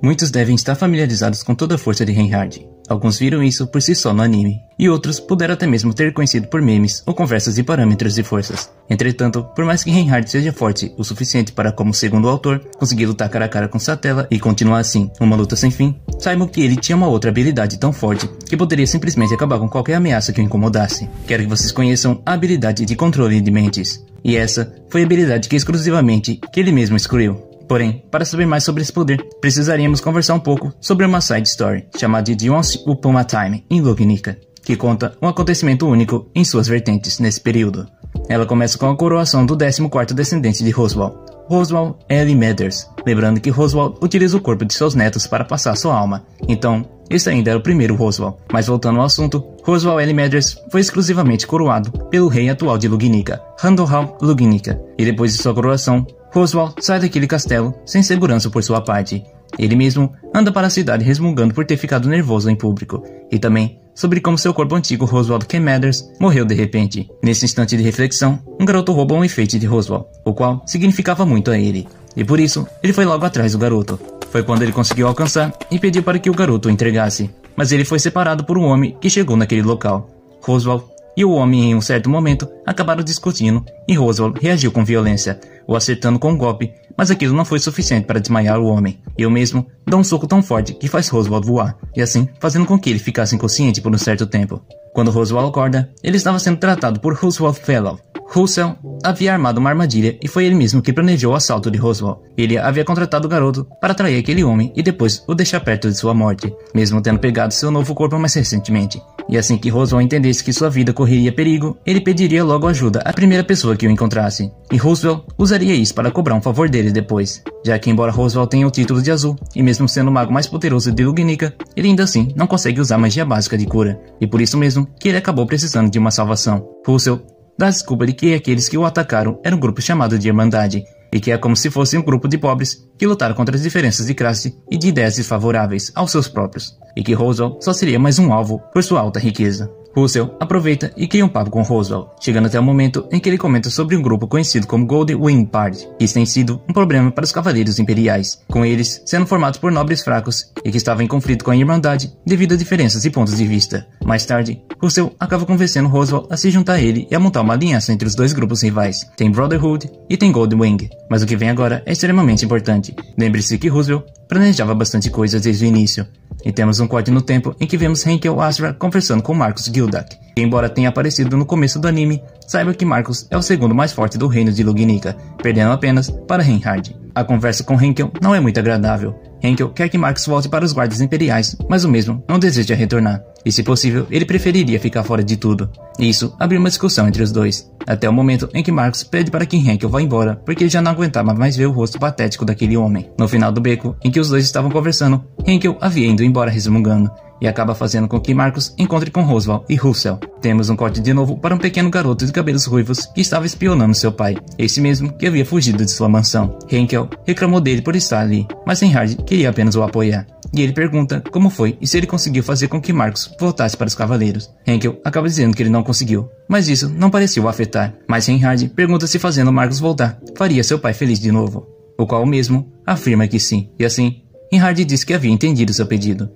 Muitos devem estar familiarizados com toda a força de Reinhard. Alguns viram isso por si só no anime, e outros puderam até mesmo ter conhecido por memes ou conversas de parâmetros de forças. Entretanto, por mais que Reinhard seja forte o suficiente para, como segundo o autor, conseguir lutar cara a cara com Satella e continuar assim, uma luta sem fim, saibam que ele tinha uma outra habilidade tão forte que poderia simplesmente acabar com qualquer ameaça que o incomodasse. Quero que vocês conheçam a habilidade de controle de mentes. E essa foi a habilidade que exclusivamente que ele mesmo excluiu. Porém, para saber mais sobre esse poder, precisaríamos conversar um pouco sobre uma side story chamada de Once Upon a Time em Lugnica, que conta um acontecimento único em suas vertentes nesse período. Ela começa com a coroação do 14º descendente de Roswaal, Roswaal L. Mathers, lembrando que Roswaal utiliza o corpo de seus netos para passar sua alma, então esse ainda era o primeiro Roswaal. Mas voltando ao assunto, Roswaal L. Mathers foi exclusivamente coroado pelo rei atual de Lugnica, Randolph Lugnica, e depois de sua coroação, Roswaal sai daquele castelo sem segurança por sua parte. Ele mesmo anda para a cidade resmungando por ter ficado nervoso em público, e também sobre como seu corpo antigo Roswaal K. Mathers morreu de repente. Nesse instante de reflexão, um garoto rouba um enfeite de Roswaal, o qual significava muito a ele, e por isso ele foi logo atrás do garoto. Foi quando ele conseguiu alcançar e pediu para que o garoto o entregasse, mas ele foi separado por um homem que chegou naquele local. Roswaal e o homem em um certo momento acabaram discutindo e Roswaal reagiu com violência, o acertando com um golpe, mas aquilo não foi suficiente para desmaiar o homem. Eu mesmo dou um soco tão forte que faz Roswaal voar, e assim fazendo com que ele ficasse inconsciente por um certo tempo. Quando Roswaal acorda, ele estava sendo tratado por Roosevelt Fellow. Russell havia armado uma armadilha e foi ele mesmo que planejou o assalto de Roswaal. Ele havia contratado o garoto para atrair aquele homem e depois o deixar perto de sua morte, mesmo tendo pegado seu novo corpo mais recentemente. E assim que Roswaal entendesse que sua vida correria perigo, ele pediria logo ajuda à primeira pessoa que o encontrasse. E Roosevelt usaria isso para cobrar um favor dele depois, já que embora Roswaal tenha o título de azul, e mesmo sendo o mago mais poderoso de Lugnica, ele ainda assim não consegue usar magia básica de cura, e por isso mesmo que ele acabou precisando de uma salvação. Russell dá a desculpa de que aqueles que o atacaram era um grupo chamado de Irmandade, e que é como se fosse um grupo de pobres que lutaram contra as diferenças de classe e de ideias desfavoráveis aos seus próprios, e que Roswaal só seria mais um alvo por sua alta riqueza. Russell aproveita e cria um papo com Roswaal, chegando até o momento em que ele comenta sobre um grupo conhecido como Gold Wing Party, que isso tem sido um problema para os Cavaleiros Imperiais, com eles sendo formados por nobres fracos e que estavam em conflito com a Irmandade devido a diferenças de pontos de vista. Mais tarde, Russell acaba convencendo Roswaal a se juntar a ele e a montar uma aliança entre os dois grupos rivais. Tem Brotherhood e tem Gold Wing, mas o que vem agora é extremamente importante. Lembre-se que Roosevelt planejava bastante coisas desde o início. E temos um corte no tempo em que vemos Henkel Asra conversando com Marcus Gildak, que embora tenha aparecido no começo do anime, saiba que Marcus é o segundo mais forte do reino de Lugnica, perdendo apenas para Reinhard. A conversa com Henkel não é muito agradável. Henkel quer que Marcus volte para os guardas imperiais, mas o mesmo não deseja retornar, e se possível ele preferiria ficar fora de tudo. E isso abriu uma discussão entre os dois, até o momento em que Marcus pede para que Henkel vá embora, porque ele já não aguentava mais ver o rosto patético daquele homem. No final do beco, em que os dois estavam conversando, Henkel havia ido embora resmungando, e acaba fazendo com que Marcus encontre com Roswaal e Russell. Temos um corte de novo para um pequeno garoto de cabelos ruivos que estava espionando seu pai, esse mesmo que havia fugido de sua mansão. Henkel reclamou dele por estar ali, mas Reinhard queria apenas o apoiar. E ele pergunta como foi e se ele conseguiu fazer com que Marcus voltasse para os Cavaleiros. Henkel acaba dizendo que ele não conseguiu, mas isso não parecia o afetar. Mas Reinhard pergunta se fazendo Marcus voltar faria seu pai feliz de novo, o qual o mesmo afirma que sim, e assim Reinhard diz que havia entendido seu pedido.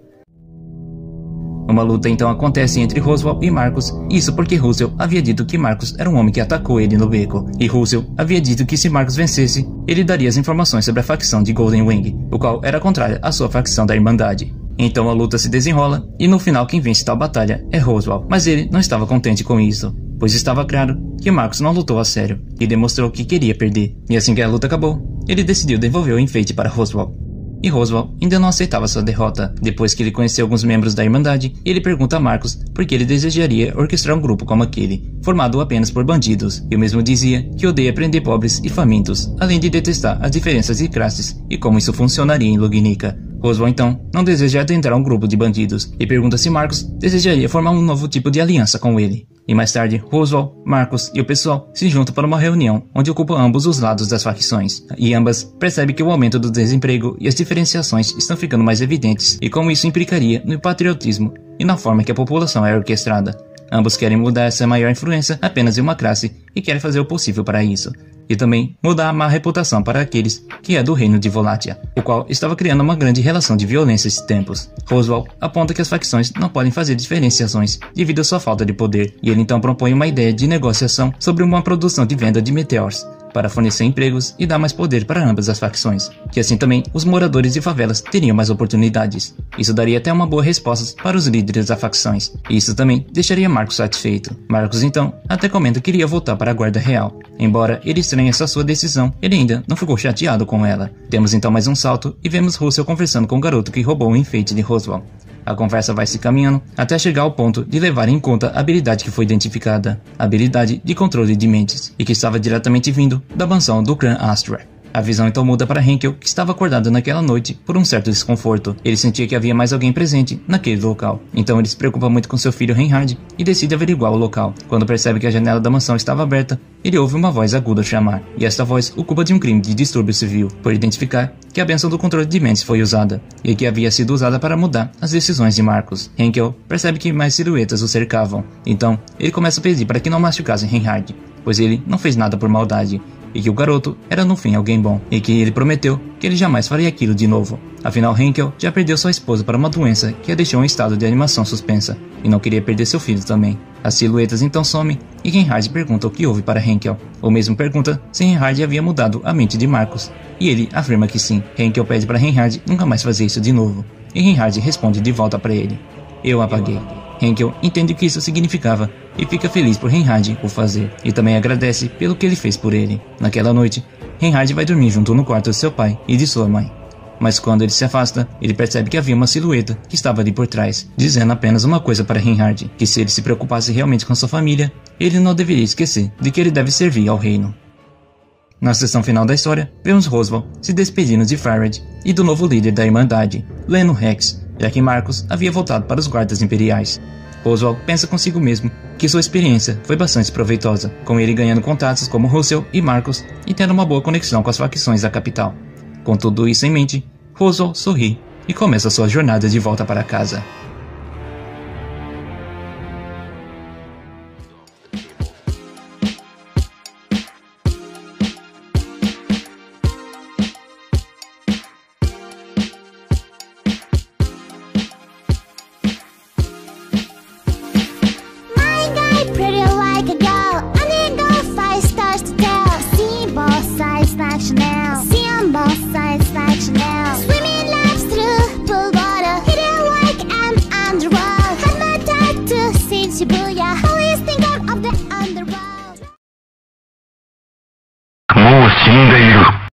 Uma luta então acontece entre Roswaal e Marcus, isso porque Russell havia dito que Marcus era um homem que atacou ele no beco, e Russell havia dito que se Marcus vencesse, ele daria as informações sobre a facção de Golden Wing, o qual era contrária à sua facção da Irmandade. Então a luta se desenrola, e no final quem vence tal batalha é Roswaal, mas ele não estava contente com isso, pois estava claro que Marcus não lutou a sério, e demonstrou que queria perder, e assim que a luta acabou, ele decidiu devolver o enfeite para Roswaal. E Roswaal ainda não aceitava sua derrota. Depois que ele conheceu alguns membros da Irmandade, ele pergunta a Marcus por que ele desejaria orquestrar um grupo como aquele, formado apenas por bandidos, e o mesmo dizia que odeia prender pobres e famintos, além de detestar as diferenças de classes e como isso funcionaria em Lugnica. Roswaal então não deseja adentrar um grupo de bandidos, e pergunta se Marcus desejaria formar um novo tipo de aliança com ele. E mais tarde, Roswaal, Marcus e o pessoal se juntam para uma reunião onde ocupam ambos os lados das facções, e ambas percebem que o aumento do desemprego e as diferenciações estão ficando mais evidentes e como isso implicaria no patriotismo e na forma que a população é orquestrada. Ambos querem mudar essa maior influência apenas em uma classe e querem fazer o possível para isso. e também mudar a má reputação para aqueles que é do reino de Volatia, o qual estava criando uma grande relação de violência esses tempos. Roswell aponta que as facções não podem fazer diferenciações devido à sua falta de poder, e ele então propõe uma ideia de negociação sobre uma produção de venda de meteors, para fornecer empregos e dar mais poder para ambas as facções, que assim também os moradores de favelas teriam mais oportunidades. Isso daria até uma boa resposta para os líderes das facções, e isso também deixaria Marcos satisfeito. Marcos então até comenta que iria voltar para a guarda real. Embora ele estranhe essa sua decisão, ele ainda não ficou chateado com ela. Temos então mais um salto e vemos Russell conversando com o garoto que roubou o enfeite de Roswell. A conversa vai se caminhando até chegar ao ponto de levar em conta a habilidade que foi identificada, a habilidade de controle de mentes, e que estava diretamente vindo da mansão do clã Astra. A visão então muda para Henkel, que estava acordado naquela noite por um certo desconforto. Ele sentia que havia mais alguém presente naquele local. Então ele se preocupa muito com seu filho Reinhard e decide averiguar o local. Quando percebe que a janela da mansão estava aberta, ele ouve uma voz aguda chamar. E esta voz o culpa de um crime de distúrbio civil, por identificar que a bênção do controle de mentes foi usada, e que havia sido usada para mudar as decisões de Marcos. Henkel percebe que mais silhuetas o cercavam. Então ele começa a pedir para que não machucassem Reinhard, pois ele não fez nada por maldade, e que o garoto era no fim alguém bom, e que ele prometeu que ele jamais faria aquilo de novo. Afinal, Henkel já perdeu sua esposa para uma doença que a deixou em estado de animação suspensa, e não queria perder seu filho também. As silhuetas então somem, e Reinhard pergunta o que houve para Henkel. O mesmo pergunta se Reinhard havia mudado a mente de Marcos, e ele afirma que sim. Henkel pede para Reinhard nunca mais fazer isso de novo, e Reinhard responde de volta para ele: "Eu apaguei." Henkel entende o que isso significava e fica feliz por Reinhard o fazer, e também agradece pelo que ele fez por ele. Naquela noite, Reinhard vai dormir junto no quarto de seu pai e de sua mãe. Mas quando ele se afasta, ele percebe que havia uma silhueta que estava ali por trás, dizendo apenas uma coisa para Reinhard, que se ele se preocupasse realmente com sua família, ele não deveria esquecer de que ele deve servir ao reino. Na seção final da história, vemos Roswell se despedindo de Farad e do novo líder da Irmandade, Leno Rex, já que Marcos havia voltado para os guardas imperiais. Roswell pensa consigo mesmo que sua experiência foi bastante proveitosa, com ele ganhando contatos como Russell e Marcos e tendo uma boa conexão com as facções da capital. Com tudo isso em mente, Roswell sorri e começa sua jornada de volta para casa. Shibuya, always think of the underworld. もう死んでいる。